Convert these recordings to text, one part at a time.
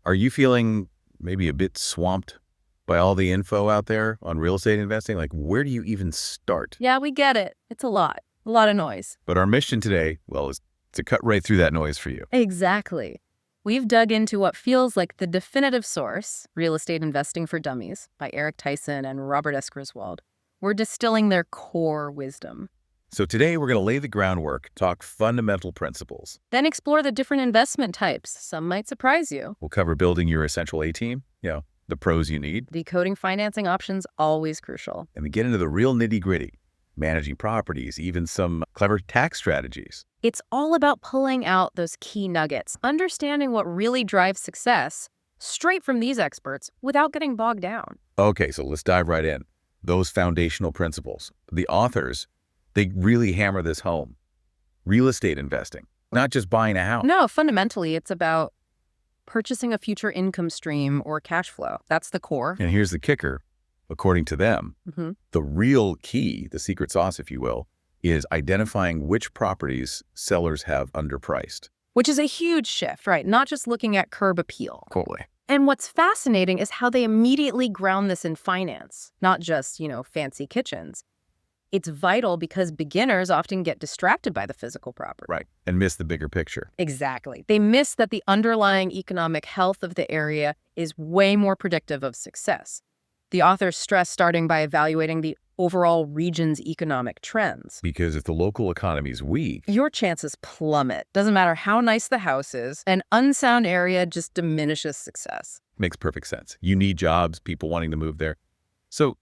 Are you feeling maybe a bit swamped by all the info out there on real estate investing? Like, where do you even start? Yeah, we get it. It's a lot of noise. But our mission today, well, is to cut right through that noise for you. Exactly. We've dug into what feels like the definitive source, Real Estate Investing for Dummies by Eric Tyson and Robert S. Griswold. We're distilling their core wisdom. So today we're going to lay the groundwork, talk fundamental principles. Then explore the different investment types. Some might surprise you. We'll cover building your essential A-team, the pros you need. Decoding financing options, always crucial. And then get into the real nitty-gritty, managing properties, even some clever tax strategies. It's all about pulling out those key nuggets, understanding what really drives success straight from these experts without getting bogged down. Okay, so let's dive right in. Those foundational principles. The authors, they really hammer this home. Real estate investing, not just buying a house. No, fundamentally, it's about purchasing a future income stream or cash flow. That's the core. And here's the kicker. According to them, the real key, the secret sauce, if you will, is identifying which properties sellers have underpriced. Which is a huge shift, right? Not just looking at curb appeal. Totally. And what's fascinating is how they immediately ground this in finance, not just, fancy kitchens. It's vital because beginners often get distracted by the physical property. Right, and miss the bigger picture. Exactly. They miss that the underlying economic health of the area is way more predictive of success. The authors stress starting by evaluating the overall region's economic trends. Because if the local economy is weak, your chances plummet. Doesn't matter how nice the house is, an unsound area just diminishes success. Makes perfect sense. You need jobs, people wanting to move there. So,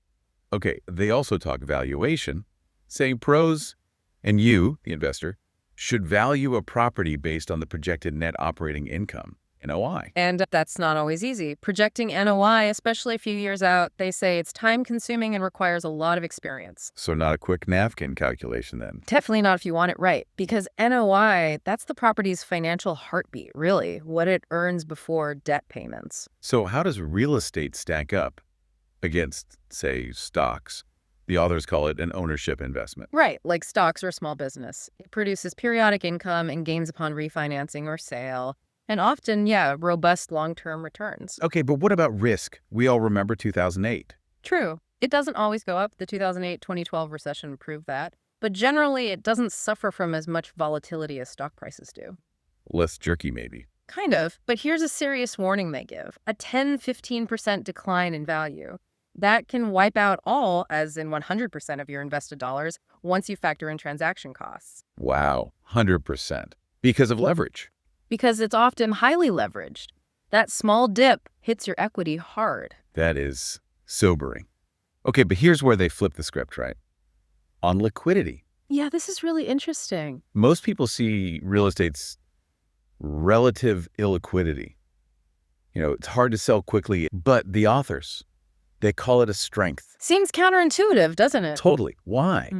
okay, they also talk valuation, saying pros and you, the investor, should value a property based on the projected net operating income, NOI. And that's not always easy. Projecting NOI, especially a few years out, they say it's time-consuming and requires a lot of experience. So not a quick napkin calculation then. Definitely not if you want it right, because NOI, that's the property's financial heartbeat, really, what it earns before debt payments. So how does real estate stack up against, say, stocks? The authors call it an ownership investment. Right, like stocks or a small business. It produces periodic income and gains upon refinancing or sale. And often, robust long-term returns. Okay, but what about risk? We all remember 2008. True. It doesn't always go up. The 2008-2012 recession proved that. But generally, it doesn't suffer from as much volatility as stock prices do. Less jerky, maybe. Kind of. But here's a serious warning they give. A 10-15% decline in value. That can wipe out all, as in 100% of your invested dollars, once you factor in transaction costs. Wow, 100%. Because of leverage. Because it's often highly leveraged. That small dip hits your equity hard. That is sobering. Okay, but here's where they flip the script, right? On liquidity. Yeah, this is really interesting. Most people see real estate's relative illiquidity. It's hard to sell quickly, but the authors, they call it a strength. Seems counterintuitive, doesn't it? Totally. Why?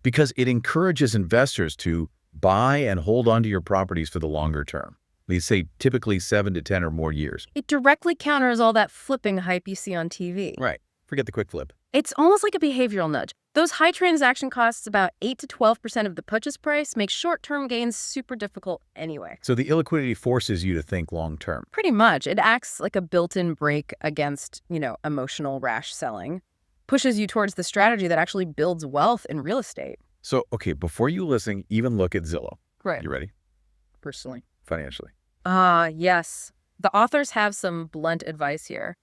Because it encourages investors to buy and hold onto your properties for the longer term. They say typically 7 to 10 or more years. It directly counters all that flipping hype you see on TV. Right. Forget the quick flip. It's almost like a behavioral nudge. Those high transaction costs, about 8 to 12% of the purchase price, make short-term gains super difficult anyway. So the illiquidity forces you to think long-term. Pretty much. It acts like a built-in brake against, emotional rash selling. Pushes you towards the strategy that actually builds wealth in real estate. So, okay, before you listen, even look at Zillow. Right. You ready? Personally. Financially. Yes. The authors have some blunt advice here.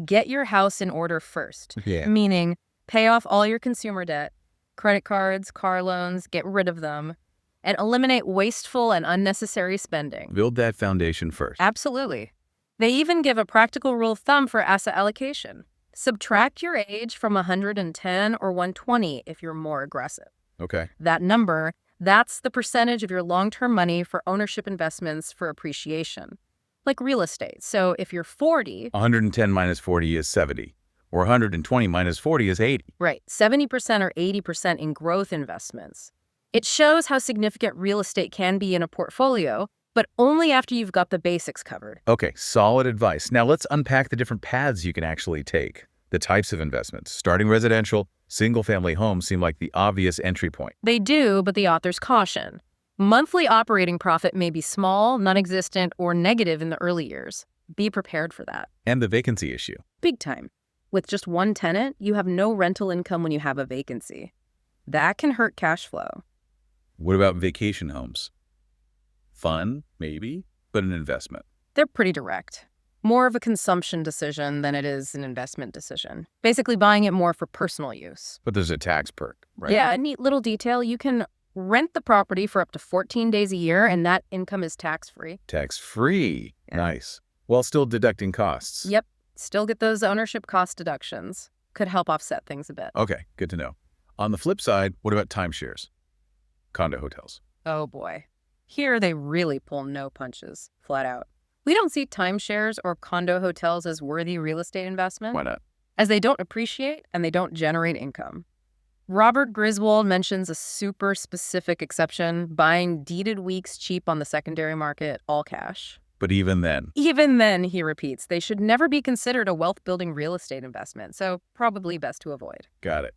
Get your house in order first. Yeah. Meaning, pay off all your consumer debt, credit cards, car loans, get rid of them, and eliminate wasteful and unnecessary spending. Build that foundation first. Absolutely. They even give a practical rule of thumb for asset allocation. Subtract your age from 110 or 120 if you're more aggressive. Okay. That number, that's the percentage of your long-term money for ownership investments for appreciation, like real estate. So if you're 40... 110 minus 40 is 70, or 120 minus 40 is 80. Right, 70% or 80% in growth investments. It shows how significant real estate can be in a portfolio, but only after you've got the basics covered. Okay, solid advice. Now let's unpack the different paths you can actually take. The types of investments. Starting residential, single-family homes seem like the obvious entry point. They do, but the authors caution. Monthly operating profit may be small, non-existent, or negative in the early years. Be prepared for that. And the vacancy issue. Big time. With just one tenant, you have no rental income when you have a vacancy. That can hurt cash flow. What about vacation homes? Fun, maybe, but an investment. They're pretty direct. More of a consumption decision than it is an investment decision. Basically buying it more for personal use. But there's a tax perk, right? Yeah, a neat little detail. You can rent the property for up to 14 days a year, and that income is tax-free. Tax-free. Yeah. Nice. While still deducting costs. Yep. Still get those ownership cost deductions. Could help offset things a bit. Okay, good to know. On the flip side, what about timeshares? Condo hotels. Oh boy. Here they really pull no punches, flat out. We don't see timeshares or condo hotels as worthy real estate investment. Why not? As they don't appreciate and they don't generate income. Robert Griswold mentions a super specific exception, buying deeded weeks cheap on the secondary market, all cash. But even then. Even then, he repeats, they should never be considered a wealth-building real estate investment, so probably best to avoid. Got it.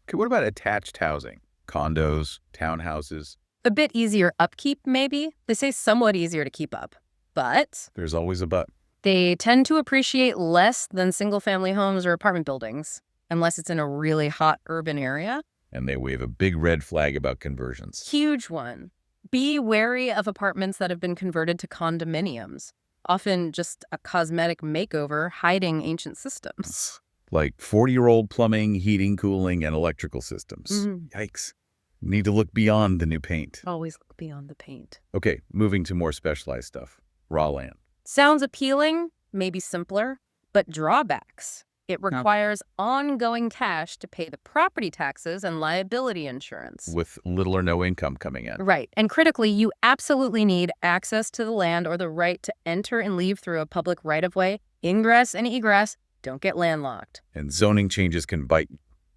Okay, what about attached housing? Condos, townhouses? A bit easier upkeep, maybe. They say somewhat easier to keep up. But There's always a but. they tend to appreciate less than single-family homes or apartment buildings, unless it's in a really hot urban area. And they wave a big red flag about conversions. Huge one. Be wary of apartments that have been converted to condominiums, often just a cosmetic makeover hiding ancient systems. Like 40-year-old plumbing, heating, cooling, and electrical systems. Yikes. Need to look beyond the new paint. Always look beyond the paint. Okay, moving to more specialized stuff. Raw land. Sounds appealing, maybe simpler, but drawbacks. It requires ongoing cash to pay the property taxes and liability insurance. With little or no income coming in. Right. And critically, you absolutely need access to the land or the right to enter and leave through a public right-of-way, ingress and egress. Don't get landlocked. And zoning changes can bite.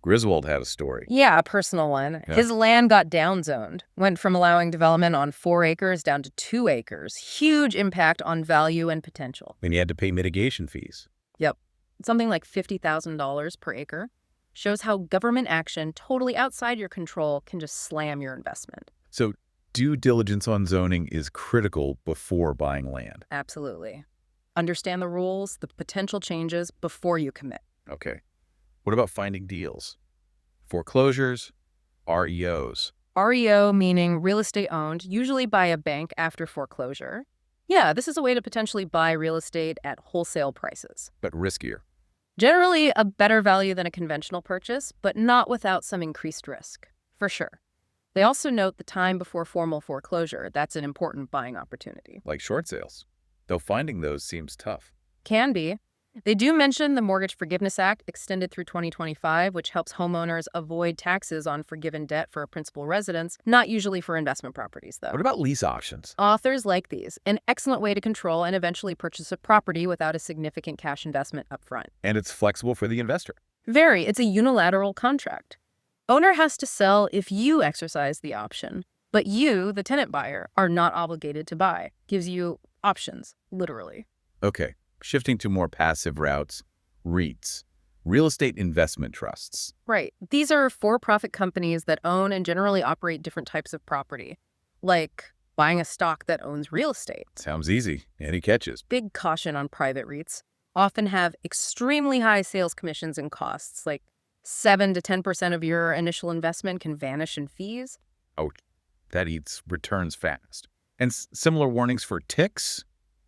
Griswold had a story. Yeah, a personal one. Yeah. His land got downzoned, went from allowing development on 4 acres down to 2 acres. Huge impact on value and potential. And you had to pay mitigation fees. Yep. Something like $50,000 per acre. Shows how government action totally outside your control can just slam your investment. So due diligence on zoning is critical before buying land. Absolutely. Understand the rules, the potential changes before you commit. Okay. What about finding deals? Foreclosures, REOs. REO meaning real estate owned, usually by a bank after foreclosure. Yeah, this is a way to potentially buy real estate at wholesale prices. But riskier. Generally a better value than a conventional purchase, but not without some increased risk, for sure. They also note the time before formal foreclosure. That's an important buying opportunity. Like short sales. Though finding those seems tough. Can be. They do mention the Mortgage Forgiveness Act extended through 2025, which helps homeowners avoid taxes on forgiven debt for a principal residence, not usually for investment properties, though. What about lease options? Authors like these, an excellent way to control and eventually purchase a property without a significant cash investment up front. And it's flexible for the investor. Very. It's a unilateral contract. Owner has to sell if you exercise the option, but you, the tenant buyer, are not obligated to buy. Gives you options, literally. Okay. Shifting to more passive routes, REITs, real estate investment trusts. Right. These are for-profit companies that own and generally operate different types of property, like buying a stock that owns real estate. Sounds easy. Any catches? Big caution on private REITs. Often have extremely high sales commissions and costs, like 7 to 10% of your initial investment can vanish in fees. Ouch. That eats returns fast. And similar warnings for ticks?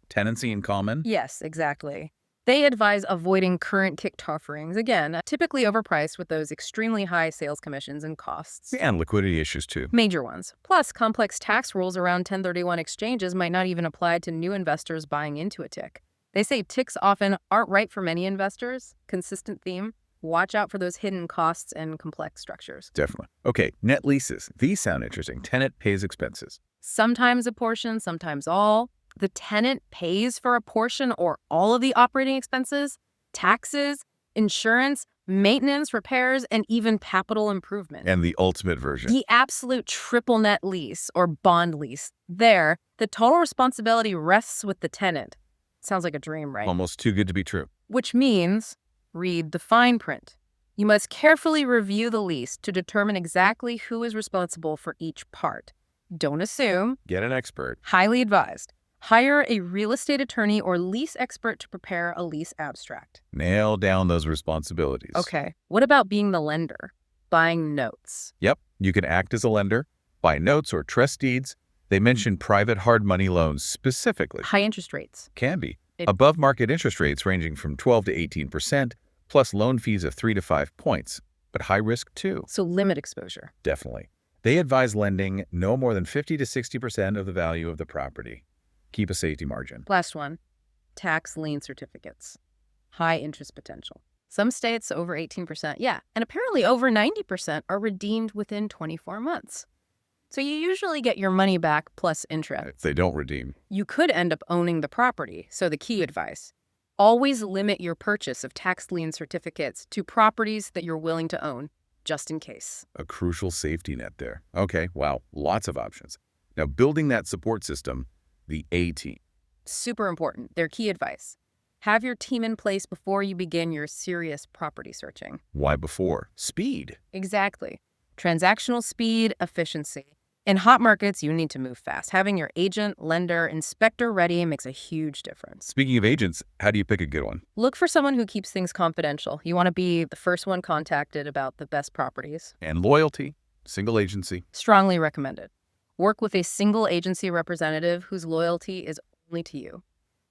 Tenancy in common? Yes, exactly. They advise avoiding current kicked offerings, again, typically overpriced with those extremely high sales commissions and costs. And liquidity issues too. Major ones. Plus, complex tax rules around 1031 exchanges might not even apply to new investors buying into a tick. They say ticks often aren't right for many investors. Consistent theme. Watch out for those hidden costs and complex structures. Definitely. Okay, net leases. These sound interesting. Tenant pays expenses. Sometimes a portion, sometimes all. The tenant pays for a portion or all of the operating expenses, taxes, insurance, maintenance, repairs, and even capital improvement. And the ultimate version. The absolute triple net lease or bond lease. There, the total responsibility rests with the tenant. Sounds like a dream, right? Almost too good to be true. Which means read the fine print. You must carefully review the lease to determine exactly who is responsible for each part. Don't assume. Get an expert. Highly advised. Hire a real estate attorney or lease expert to prepare a lease abstract. Nail down those responsibilities. Okay, what about being the lender? Buying notes. Yep, you can act as a lender, buy notes or trust deeds. They mention private hard money loans specifically. High interest rates. Can be. Above market interest rates ranging from 12 to 18%, plus loan fees of 3 to 5 points. But high risk too. So limit exposure. Definitely. They advise lending no more than 50 to 60% of the value of the property. Keep a safety margin. Last one, tax lien certificates. High interest potential. Some states over 18%, yeah, and apparently over 90% are redeemed within 24 months. So you usually get your money back plus interest. If they don't redeem. You could end up owning the property, so the key advice: always limit your purchase of tax lien certificates to properties that you're willing to own, just in case. A crucial safety net there. Okay, wow, lots of options. Now, building that support system, the A team. Super important. Their key advice: have your team in place before you begin your serious property searching. Why before? Speed. Exactly. Transactional speed, efficiency. In hot markets, you need to move fast. Having your agent, lender, inspector ready makes a huge difference. Speaking of agents, how do you pick a good one? Look for someone who keeps things confidential. You want to be the first one contacted about the best properties. And loyalty, single agency. Strongly recommended. Work with a single agency representative whose loyalty is only to you.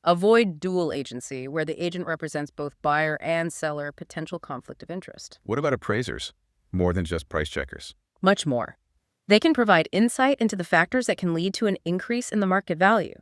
Avoid dual agency, where the agent represents both buyer and seller, potential conflict of interest. What about appraisers? More than just price checkers. Much more. They can provide insight into the factors that can lead to an increase in the market value,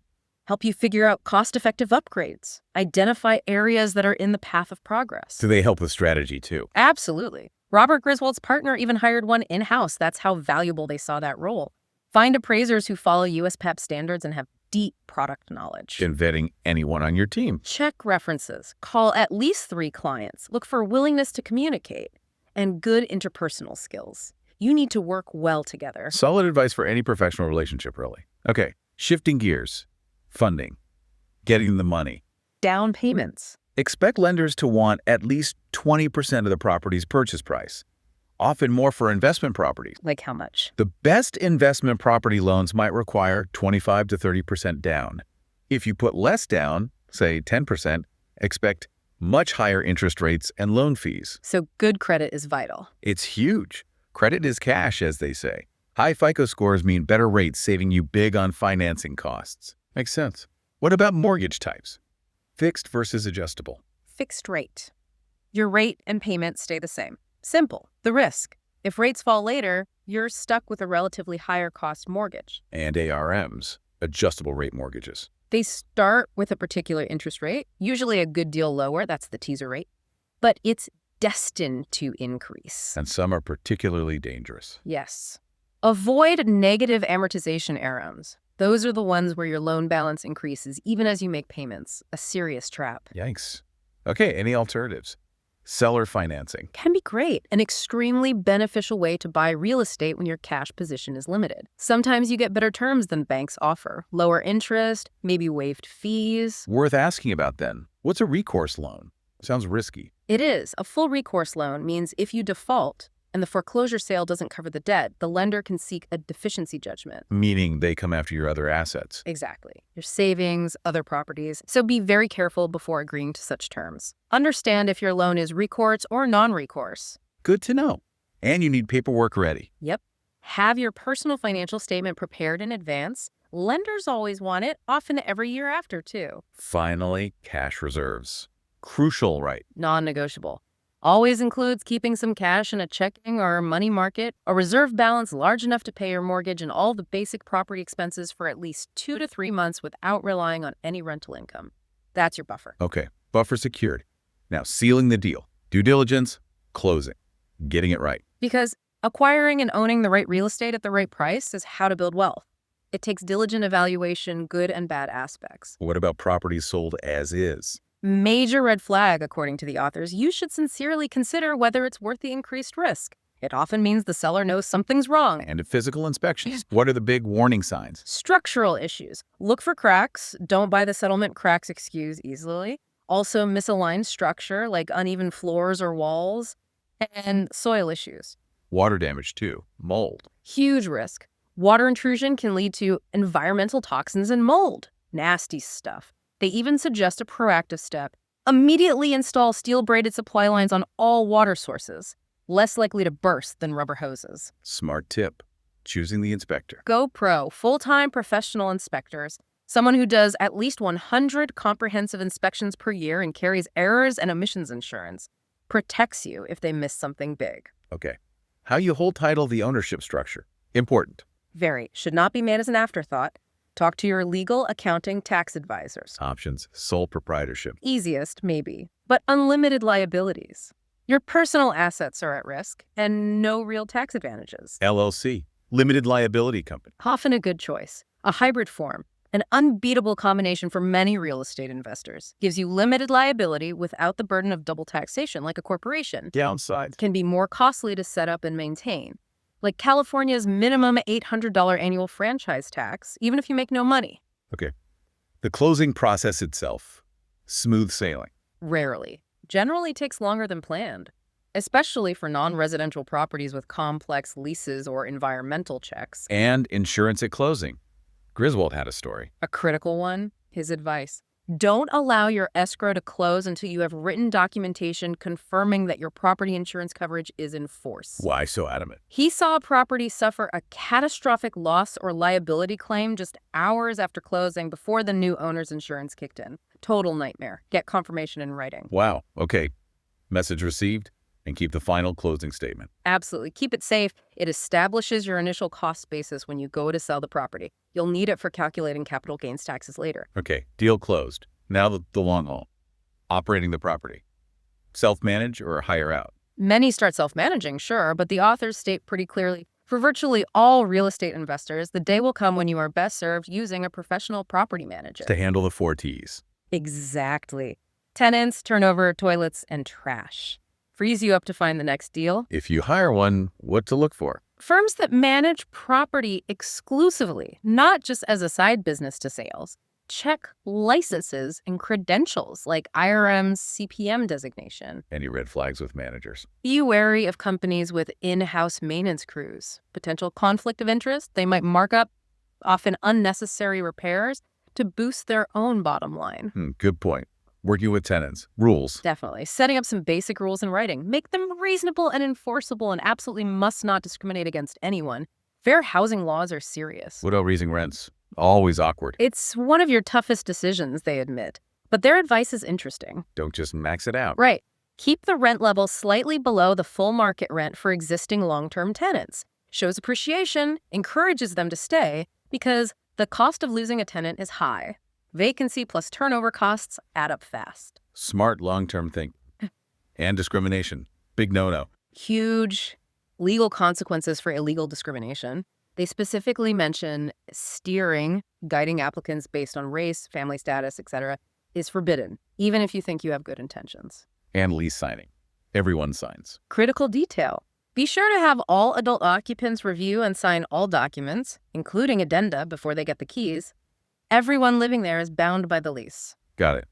help you figure out cost-effective upgrades, identify areas that are in the path of progress. Do they help with strategy too? Absolutely. Robert Griswold's partner even hired one in-house. That's how valuable they saw that role. Find appraisers who follow US PAP standards and have deep product knowledge. In vetting anyone on your team. Check references. Call at least 3 clients. Look for willingness to communicate and good interpersonal skills. You need to work well together. Solid advice for any professional relationship, really. Okay, shifting gears. Funding. Getting the money. Down payments. Expect lenders to want at least 20% of the property's purchase price. Often more for investment properties. Like how much? The best investment property loans might require 25 to 30% down. If you put less down, say 10%, expect much higher interest rates and loan fees. So good credit is vital. It's huge. Credit is cash, as they say. High FICO scores mean better rates, saving you big on financing costs. Makes sense. What about mortgage types? Fixed versus adjustable. Fixed rate. Your rate and payment stay the same. Simple. The risk: if rates fall later, you're stuck with a relatively higher cost mortgage. And ARMs, adjustable rate mortgages. They start with a particular interest rate, usually a good deal lower, that's the teaser rate, but it's destined to increase. And some are particularly dangerous. Yes. Avoid negative amortization ARMs. Those are the ones where your loan balance increases even as you make payments. A serious trap. Yikes. Okay, any alternatives? Seller financing. Can be great. An extremely beneficial way to buy real estate when your cash position is limited. Sometimes you get better terms than banks offer. Lower interest, maybe waived fees. Worth asking about then. What's a recourse loan? Sounds risky. It is. A full recourse loan means if you default and the foreclosure sale doesn't cover the debt, the lender can seek a deficiency judgment. Meaning they come after your other assets. Exactly. Your savings, other properties. So be very careful before agreeing to such terms. Understand if your loan is recourse or non-recourse. Good to know. And you need paperwork ready. Yep. Have your personal financial statement prepared in advance. Lenders always want it, often every year after, too. Finally, cash reserves. Crucial, right? Non-negotiable. Always includes keeping some cash in a checking or money market, a reserve balance large enough to pay your mortgage and all the basic property expenses for at least 2 to 3 months without relying on any rental income. That's your buffer. Okay, buffer secured. Now, sealing the deal. Due diligence, closing. Getting it right. Because acquiring and owning the right real estate at the right price is how to build wealth. It takes diligent evaluation, good and bad aspects. What about properties sold as is? Major red flag, according to the authors. You should sincerely consider whether it's worth the increased risk. It often means the seller knows something's wrong. And at physical inspections, what are the big warning signs? Structural issues. Look for cracks. Don't buy the settlement cracks excuse easily. Also misaligned structure like uneven floors or walls. And soil issues. Water damage too. Mold. Huge risk. Water intrusion can lead to environmental toxins and mold. Nasty stuff. They even suggest a proactive step. Immediately install steel-braided supply lines on all water sources. Less likely to burst than rubber hoses. Smart tip. Choosing the inspector. Go pro, full-time professional inspectors. Someone who does at least 100 comprehensive inspections per year and carries errors and omissions insurance. Protects you if they miss something big. Okay. How you hold title the ownership structure. Important. Very. Should not be made as an afterthought. Talk to your legal, accounting, tax advisors. Options. Sole proprietorship. Easiest, maybe, but unlimited liabilities. Your personal assets are at risk and no real tax advantages. LLC. Limited liability company. Often a good choice. A hybrid form. An unbeatable combination for many real estate investors. Gives you limited liability without the burden of double taxation like a corporation. Downsides. Can be more costly to set up and maintain. Like California's minimum $800 annual franchise tax, even if you make no money. Okay. The closing process itself. Smooth sailing. Rarely. Generally takes longer than planned, especially for non-residential properties with complex leases or environmental checks. And insurance at closing. Griswold had a story. A critical one, his advice. Don't allow your escrow to close until you have written documentation confirming that your property insurance coverage is in force. Why so adamant? He saw a property suffer a catastrophic loss or liability claim just hours after closing before the new owner's insurance kicked in. Total nightmare. Get confirmation in writing. Wow. Okay. Message received, and keep the final closing statement. Absolutely. Keep it safe. It establishes your initial cost basis when you go to sell the property. You'll need it for calculating capital gains taxes later. Okay. Deal closed. Now the long haul. Operating the property. Self-manage or hire out? Many start self-managing, sure, but the authors state pretty clearly, for virtually all real estate investors, the day will come when you are best served using a professional property manager. To handle the 4 T's. Exactly. Tenants, turnover, toilets, and trash. Frees you up to find the next deal. If you hire one, what to look for? Firms that manage property exclusively, not just as a side business to sales. Check licenses and credentials like IRM's CPM designation. Any red flags with managers? Be wary of companies with in-house maintenance crews. Potential conflict of interest, they might mark up often unnecessary repairs to boost their own bottom line. Good point. Working with tenants. Rules. Definitely. Setting up some basic rules in writing. Make them reasonable and enforceable and absolutely must not discriminate against anyone. Fair housing laws are serious. What about raising rents? Always awkward. It's one of your toughest decisions, they admit. But their advice is interesting. Don't just max it out. Right. Keep the rent level slightly below the full market rent for existing long-term tenants. Shows appreciation, encourages them to stay, because the cost of losing a tenant is high. Vacancy plus turnover costs add up fast. Smart long-term thinking. And discrimination. Big no-no. Huge legal consequences for illegal discrimination. They specifically mention steering, guiding applicants based on race, family status, etc., is forbidden, even if you think you have good intentions. And lease signing. Everyone signs. Critical detail. Be sure to have all adult occupants review and sign all documents, including addenda, before they get the keys. Everyone living there is bound by the lease. Got it.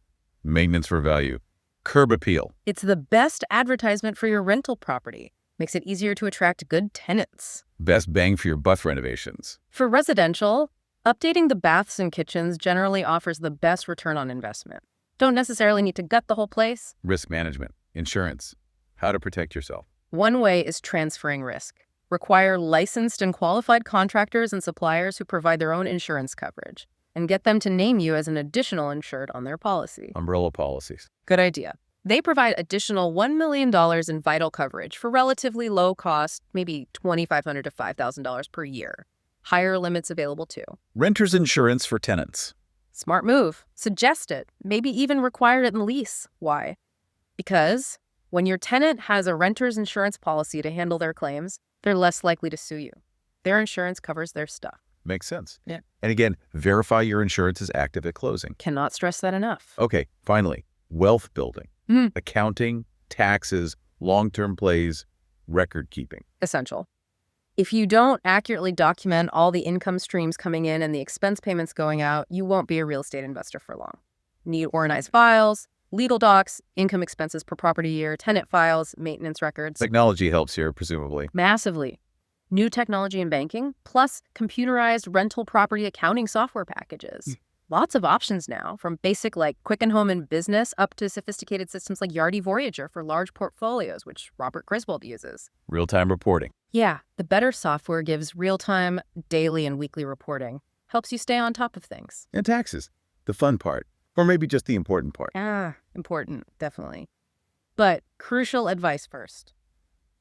Maintenance for value. Curb appeal. It's the best advertisement for your rental property. Makes it easier to attract good tenants. Best bang for your butt renovations. For residential, updating the baths and kitchens generally offers the best return on investment. Don't necessarily need to gut the whole place. Risk management. Insurance. How to protect yourself. One way is transferring risk. Require licensed and qualified contractors and suppliers who provide their own insurance coverage, and get them to name you as an additional insured on their policy. Umbrella policies. Good idea. They provide additional $1 million in vital coverage for relatively low cost, maybe $2,500 to $5,000 per year. Higher limits available too. Renter's insurance for tenants. Smart move. Suggest it. Maybe even require it in the lease. Why? Because when your tenant has a renter's insurance policy to handle their claims, they're less likely to sue you. Their insurance covers their stuff. Makes sense. Yeah. And again, verify your insurance is active at closing. Cannot stress that enough. Okay, finally, wealth building. Accounting, taxes, long-term plays, record keeping. Essential. If you don't accurately document all the income streams coming in and the expense payments going out, you won't be a real estate investor for long. Need organized files, legal docs, income expenses per property year, tenant files, maintenance records. Technology helps here, presumably. Massively. New technology in banking, plus computerized rental property accounting software packages. Lots of options now, from basic like Quicken Home and Business up to sophisticated systems like Yardi Voyager for large portfolios, which Robert Griswold uses. Real-time reporting. Yeah, the better software gives real-time, daily, and weekly reporting. Helps you stay on top of things. And taxes. The fun part. Or maybe just the important part. Important, definitely. But crucial advice first.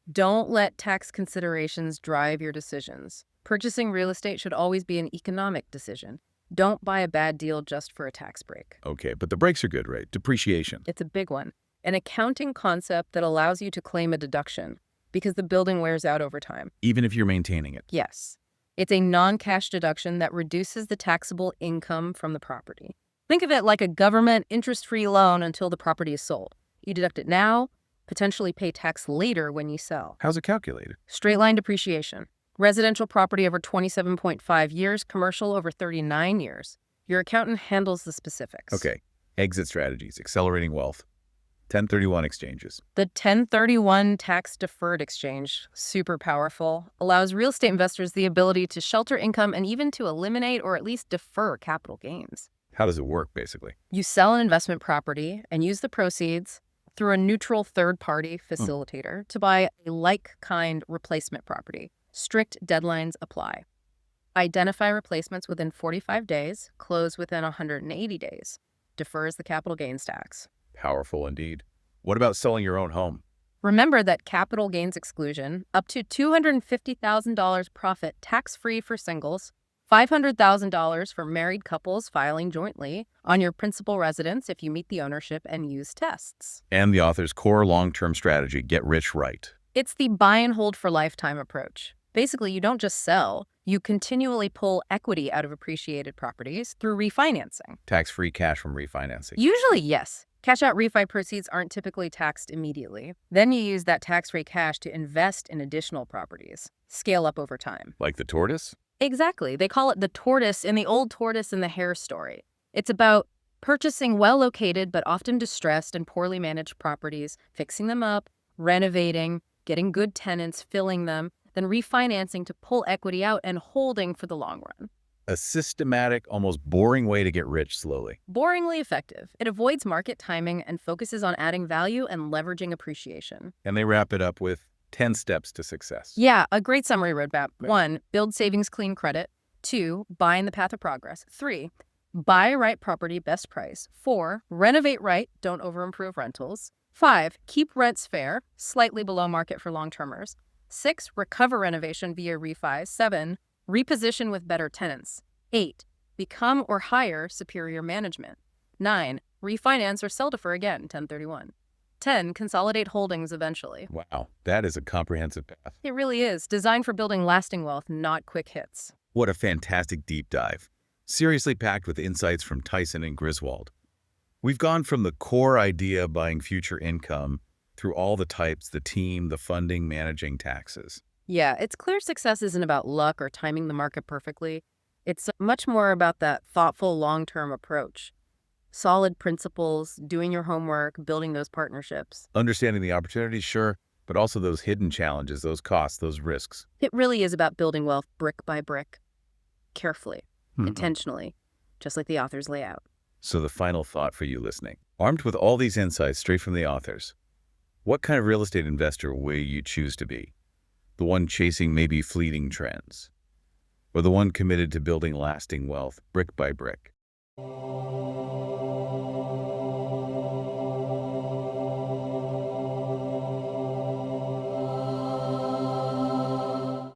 Don't let tax considerations drive your decisions. Purchasing real estate should always be an economic decision. Don't buy a bad deal just for a tax break. Okay, but the breaks are good, right? Depreciation. It's a big one. An accounting concept that allows you to claim a deduction because the building wears out over time. Even if you're maintaining it. Yes. It's a non-cash deduction that reduces the taxable income from the property. Think of it like a government interest-free loan until the property is sold. You deduct it now, potentially pay tax later when you sell. How's it calculated? Straight line depreciation. Residential property over 27.5 years, commercial over 39 years. Your accountant handles the specifics. Okay. Exit strategies, accelerating wealth, 1031 exchanges. The 1031 tax-deferred exchange, super powerful, allows real estate investors the ability to shelter income and even to eliminate or at least defer capital gains. How does it work, basically? You sell an investment property and use the proceeds through a neutral third-party facilitator to buy a like-kind replacement property. Strict deadlines apply. Identify replacements within 45 days, close within 180 days. Defers the capital gains tax. Powerful indeed. What about selling your own home? Remember that capital gains exclusion, up to $250,000 profit tax-free for singles, $500,000 for married couples filing jointly on your principal residence if you meet the ownership and use tests. And the author's core long-term strategy, get rich right. It's the buy and hold for lifetime approach. Basically, you don't just sell, you continually pull equity out of appreciated properties through refinancing. Tax-free cash from refinancing. Usually, yes. Cash-out refi proceeds aren't typically taxed immediately. Then you use that tax-free cash to invest in additional properties. Scale up over time. Like the tortoise? Exactly. They call it the tortoise in the old Tortoise and the Hare story. It's about purchasing well-located but often distressed and poorly managed properties, fixing them up, renovating, getting good tenants, filling them, then refinancing to pull equity out and holding for the long run. A systematic, almost boring way to get rich slowly. Boringly effective. It avoids market timing and focuses on adding value and leveraging appreciation. And they wrap it up with 10 steps to success. Yeah, a great summary roadmap. 1, build savings, clean credit. 2, buy in the path of progress. 3, buy right property, best price. 4, renovate right, don't over-improve rentals. 5, keep rents fair, slightly below market for long-termers. 6, recover renovation via refi. 7, reposition with better tenants. 8, become or hire superior management. 9, refinance or sell defer again, 1031. 10, consolidate holdings eventually. Wow, that is a comprehensive path. It really is, designed for building lasting wealth, not quick hits. What a fantastic deep dive. Seriously packed with insights from Tyson and Griswold. We've gone from the core idea of buying future income through all the types, the team, the funding, managing taxes. Yeah, it's clear success isn't about luck or timing the market perfectly. It's much more about that thoughtful long-term approach. Solid principles, doing your homework, building those partnerships. Understanding the opportunities, sure, but also those hidden challenges, those costs, those risks. It really is about building wealth brick by brick, carefully, intentionally, just like the authors lay out. So the final thought for you listening. Armed with all these insights straight from the authors, what kind of real estate investor will you choose to be? The one chasing maybe fleeting trends? Or the one committed to building lasting wealth brick by brick?